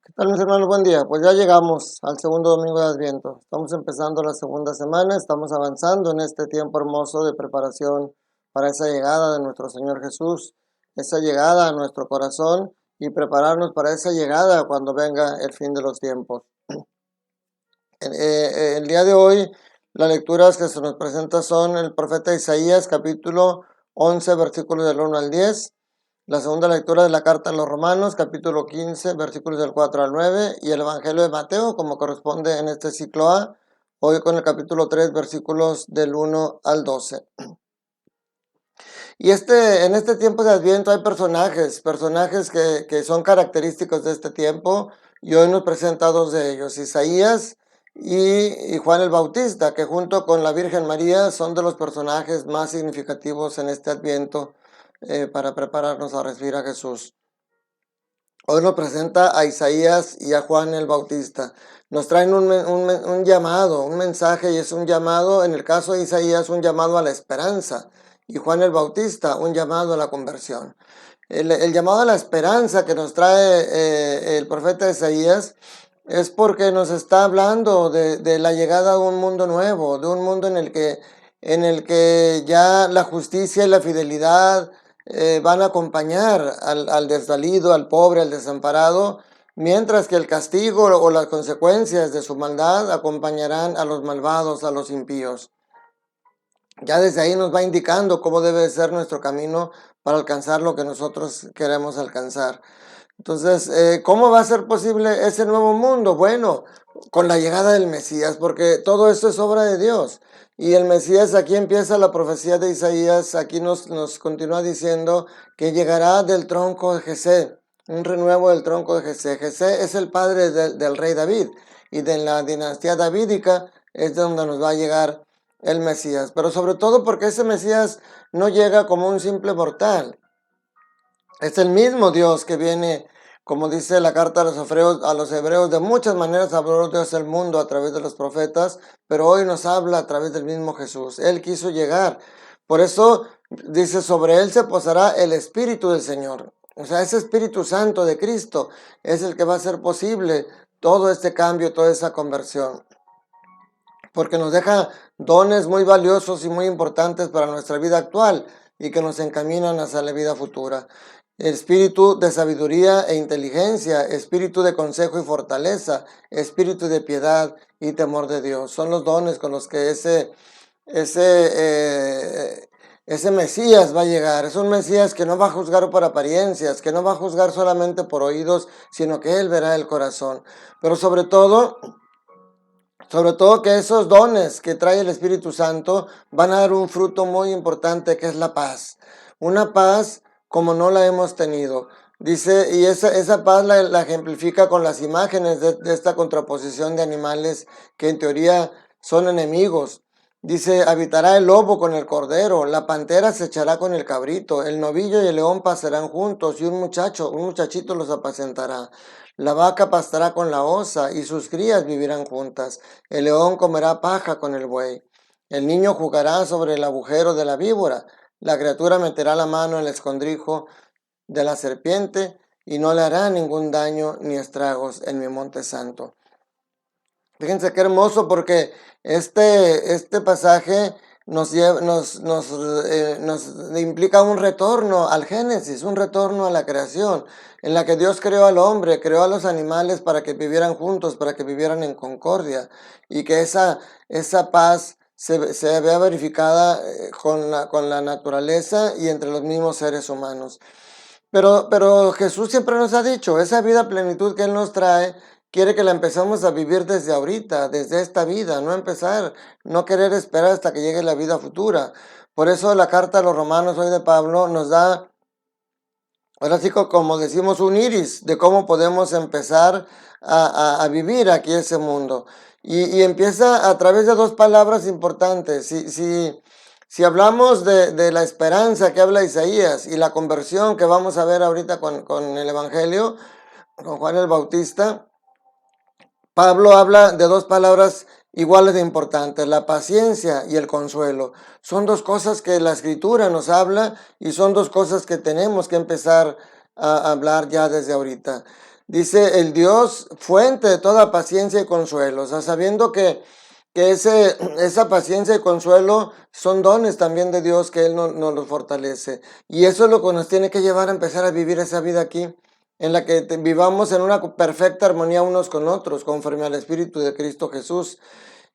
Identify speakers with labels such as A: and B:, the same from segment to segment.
A: ¿Qué tal, mis hermanos? Buen día. Pues ya llegamos al segundo domingo de Adviento. Estamos empezando la segunda semana, estamos avanzando en este tiempo hermoso de preparación para esa llegada de nuestro Señor Jesús, esa llegada a nuestro corazón y prepararnos para esa llegada cuando venga el fin de los tiempos. El día de hoy, las lecturas que se nos presentan son el profeta Isaías, capítulo 11, versículos del 1 al 10. La segunda lectura de la carta a los Romanos, capítulo 15, versículos del 4 al 9, y el Evangelio de Mateo, como corresponde en este ciclo A, hoy con el capítulo 3, versículos del 1 al 12. Y en este tiempo de Adviento hay personajes que son característicos de este tiempo, y hoy nos presenta dos de ellos, Isaías y Juan el Bautista, que junto con la Virgen María son de los personajes más significativos en este Adviento para prepararnos a recibir a Jesús. Hoy nos presenta a Isaías y a Juan el Bautista. Nos traen un llamado, un mensaje, y es un llamado, en el caso de Isaías, un llamado a la esperanza, y Juan el Bautista, un llamado a la conversión. El llamado a la esperanza que nos trae el profeta Isaías es porque nos está hablando de la llegada de un mundo nuevo, de un mundo en el que ya la justicia y la fidelidad van a acompañar al desvalido, al pobre, al desamparado, mientras que el castigo o las consecuencias de su maldad acompañarán a los malvados, a los impíos. Ya desde ahí nos va indicando cómo debe ser nuestro camino para alcanzar lo que nosotros queremos alcanzar. Entonces, ¿cómo va a ser posible ese nuevo mundo? Bueno, con la llegada del Mesías, porque todo esto es obra de Dios. Y el Mesías, aquí empieza la profecía de Isaías, aquí nos continúa diciendo que llegará del tronco de Jesé, un renuevo del tronco de Jesé. Jesé es el padre del rey David, y de la dinastía davídica es de donde nos va a llegar el Mesías. Pero sobre todo porque ese Mesías no llega como un simple mortal. Es el mismo Dios que viene, como dice la carta a los hebreos, de muchas maneras habló Dios el mundo a través de los profetas, pero hoy nos habla a través del mismo Jesús. Él quiso llegar. Por eso dice, sobre él se posará el Espíritu del Señor. O sea, ese Espíritu Santo de Cristo es el que va a hacer posible todo este cambio, toda esa conversión, porque nos deja dones muy valiosos y muy importantes para nuestra vida actual y que nos encaminan hacia la vida futura. Espíritu de sabiduría e inteligencia, espíritu de consejo y fortaleza, espíritu de piedad y temor de Dios. Son los dones con los que ese Mesías va a llegar. Es un Mesías que no va a juzgar por apariencias, que no va a juzgar solamente por oídos, sino que Él verá el corazón. Pero sobre todo que esos dones que trae el Espíritu Santo van a dar un fruto muy importante, que es la paz. Una paz como no la hemos tenido. Dice, y esa paz la ejemplifica con las imágenes de esta contraposición de animales que en teoría son enemigos. Dice, habitará el lobo con el cordero, la pantera se echará con el cabrito, el novillo y el león pasarán juntos, y un muchachito los apacentará. La vaca pastará con la osa, y sus crías vivirán juntas. El león comerá paja con el buey. El niño jugará sobre el agujero de la víbora. La criatura meterá la mano en el escondrijo de la serpiente, y no le hará ningún daño ni estragos en mi monte santo. Fíjense qué hermoso, porque este pasaje nos implica un retorno al Génesis, un retorno a la creación, en la que Dios creó al hombre, creó a los animales para que vivieran juntos, para que vivieran en concordia, y que esa paz se vea verificada con la naturaleza y entre los mismos seres humanos. Pero Jesús siempre nos ha dicho, esa vida plenitud que Él nos trae, quiere que la empecemos a vivir desde ahorita, desde esta vida, no querer esperar hasta que llegue la vida futura. Por eso la carta a los Romanos hoy de Pablo nos da, ahora sí como decimos, un iris de cómo podemos empezar a vivir aquí ese mundo. Y empieza a través de dos palabras importantes. Si hablamos de la esperanza que habla Isaías y la conversión que vamos a ver ahorita con el Evangelio, con Juan el Bautista, Pablo habla de dos palabras iguales de importantes, la paciencia y el consuelo. Son dos cosas que la Escritura nos habla, y son dos cosas que tenemos que empezar a hablar ya desde ahorita. Dice el Dios fuente de toda paciencia y consuelo, o sea, sabiendo que esa paciencia y consuelo son dones también de Dios, que Él nos los fortalece. Y eso es lo que nos tiene que llevar a empezar a vivir esa vida aquí, en la que vivamos en una perfecta armonía unos con otros, conforme al Espíritu de Cristo Jesús.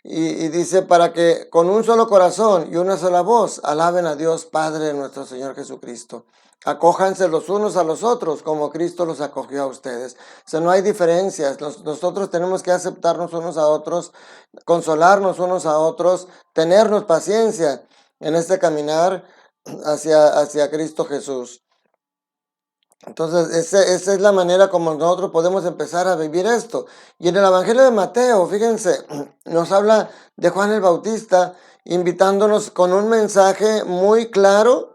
A: Y dice, para que con un solo corazón y una sola voz alaben a Dios Padre de nuestro Señor Jesucristo. Acójanse los unos a los otros como Cristo los acogió a ustedes. O sea, no hay diferencias. Nosotros tenemos que aceptarnos unos a otros, consolarnos unos a otros, tenernos paciencia en este caminar hacia Cristo Jesús. Entonces, esa es la manera como nosotros podemos empezar a vivir esto. Y en el Evangelio de Mateo, fíjense, nos habla de Juan el Bautista, invitándonos con un mensaje muy claro,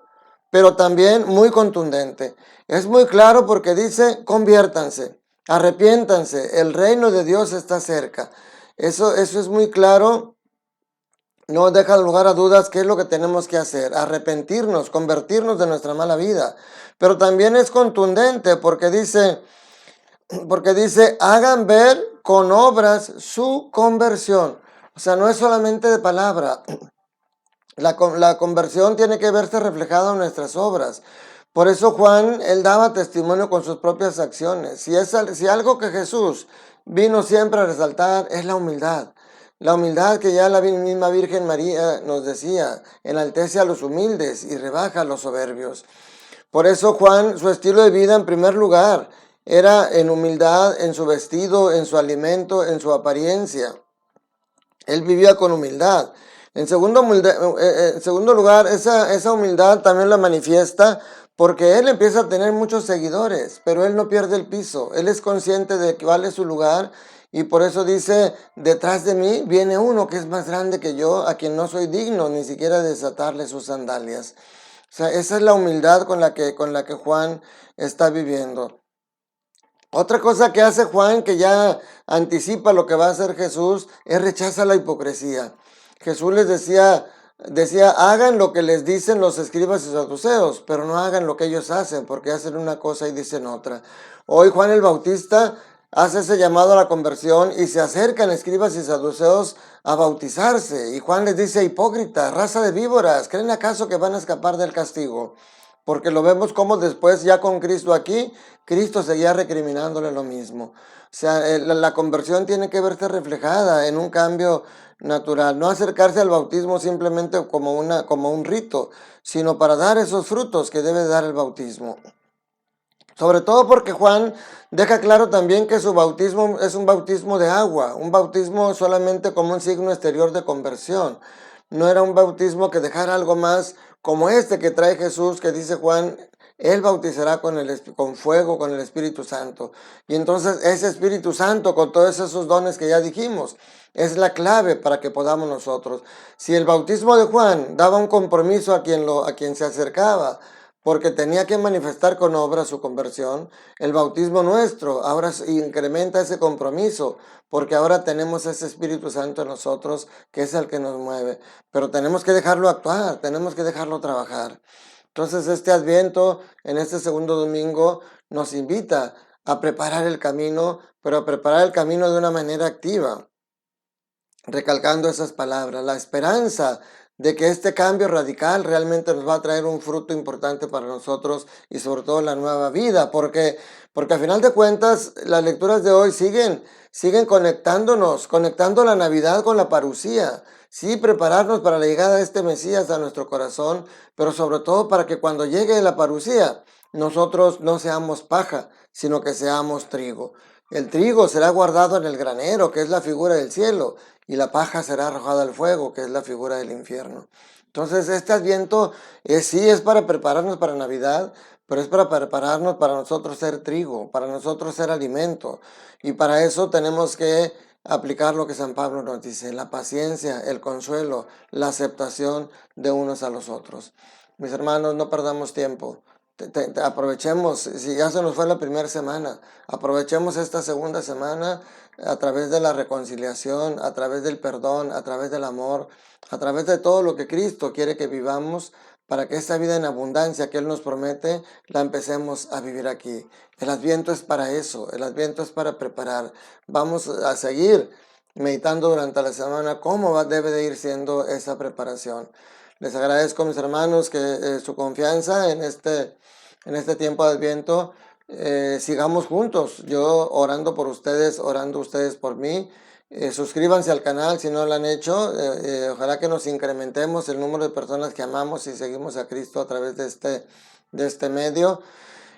A: pero también muy contundente. Es muy claro porque dice, conviértanse, arrepiéntanse, el reino de Dios está cerca. Eso es muy claro. No deja lugar a dudas qué es lo que tenemos que hacer, arrepentirnos, convertirnos de nuestra mala vida. Pero también es contundente porque dice, hagan ver con obras su conversión. O sea, no es solamente de palabra. La conversión tiene que verse reflejada en nuestras obras. Por eso Juan, él daba testimonio con sus propias acciones. Si algo que Jesús vino siempre a resaltar es la humildad. La humildad que ya la misma Virgen María nos decía, enaltece a los humildes y rebaja a los soberbios. Por eso Juan, su estilo de vida en primer lugar, era en humildad, en su vestido, en su alimento, en su apariencia. Él vivía con humildad. En segundo lugar, esa humildad también la manifiesta porque él empieza a tener muchos seguidores, pero él no pierde el piso. Él es consciente de que vale su lugar y por eso dice, detrás de mí viene uno que es más grande que yo, a quien no soy digno ni siquiera de desatarle sus sandalias. O sea, esa es la humildad con la que Juan está viviendo. Otra cosa que hace Juan, que ya anticipa lo que va a hacer Jesús, es rechaza la hipocresía. Jesús les decía, hagan lo que les dicen los escribas y saduceos, pero no hagan lo que ellos hacen, porque hacen una cosa y dicen otra. Hoy Juan el Bautista hace ese llamado a la conversión y se acercan escribas y saduceos a bautizarse. Y Juan les dice, hipócritas, raza de víboras, ¿creen acaso que van a escapar del castigo? Porque lo vemos como después, ya con Cristo aquí, Cristo seguía recriminándole lo mismo. O sea, la conversión tiene que verse reflejada en un cambio natural. No acercarse al bautismo simplemente como un rito, sino para dar esos frutos que debe dar el bautismo. Sobre todo porque Juan deja claro también que su bautismo es un bautismo de agua, un bautismo solamente como un signo exterior de conversión. No era un bautismo que dejara algo más como este que trae Jesús, que dice Juan, Él bautizará con fuego, con el Espíritu Santo. Y entonces ese Espíritu Santo, con todos esos dones que ya dijimos, es la clave para que podamos nosotros. Si el bautismo de Juan daba un compromiso a quien se acercaba, porque tenía que manifestar con obras su conversión, el bautismo nuestro ahora incrementa ese compromiso, porque ahora tenemos ese Espíritu Santo en nosotros, que es el que nos mueve, pero tenemos que dejarlo actuar, tenemos que dejarlo trabajar. Entonces este Adviento, en este segundo domingo, nos invita a preparar el camino, pero a preparar el camino de una manera activa, recalcando esas palabras, la esperanza de que este cambio radical realmente nos va a traer un fruto importante para nosotros y sobre todo la nueva vida, porque al final de cuentas las lecturas de hoy siguen conectando la Navidad con la parucía. Sí, prepararnos para la llegada de este Mesías a nuestro corazón, pero sobre todo para que cuando llegue la parucía, nosotros no seamos paja, sino que seamos trigo. El trigo será guardado en el granero, que es la figura del cielo, y la paja será arrojada al fuego, que es la figura del infierno. Entonces, este Adviento sí es para prepararnos para Navidad, pero es para prepararnos para nosotros ser trigo, para nosotros ser alimento. Y para eso tenemos que aplicar lo que San Pablo nos dice, la paciencia, el consuelo, la aceptación de unos a los otros. Mis hermanos, no perdamos tiempo. Aprovechemos, si ya se nos fue la primera semana, aprovechemos esta segunda semana a través de la reconciliación, a través del perdón, a través del amor, a través de todo lo que Cristo quiere que vivamos para que esta vida en abundancia que Él nos promete, la empecemos a vivir aquí. El Adviento es para eso, el Adviento es para preparar. Vamos a seguir meditando durante la semana cómo debe de ir siendo esa preparación. Les agradezco, mis hermanos, que su confianza en este tiempo de Adviento. Sigamos juntos, yo orando por ustedes, orando ustedes por mí. Suscríbanse al canal si no lo han hecho. Ojalá que nos incrementemos el número de personas que amamos y seguimos a Cristo a través de este medio.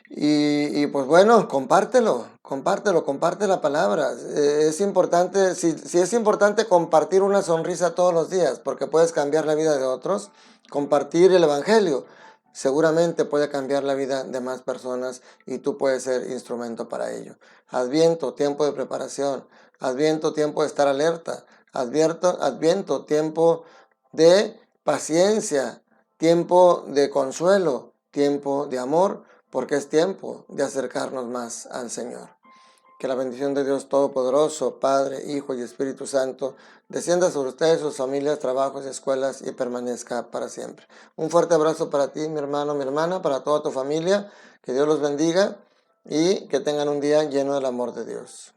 A: Y pues bueno, comparte la palabra. Es importante, si es importante compartir una sonrisa todos los días, porque puedes cambiar la vida de otros, compartir el Evangelio seguramente puede cambiar la vida de más personas y tú puedes ser instrumento para ello. Adviento, tiempo de preparación. Adviento, tiempo de estar alerta. Adviento, tiempo de paciencia, tiempo de consuelo, tiempo de amor, porque es tiempo de acercarnos más al Señor. Que la bendición de Dios Todopoderoso, Padre, Hijo y Espíritu Santo, descienda sobre ustedes, sus familias, trabajos y escuelas y permanezca para siempre. Un fuerte abrazo para ti, mi hermano, mi hermana, para toda tu familia. Que Dios los bendiga y que tengan un día lleno del amor de Dios.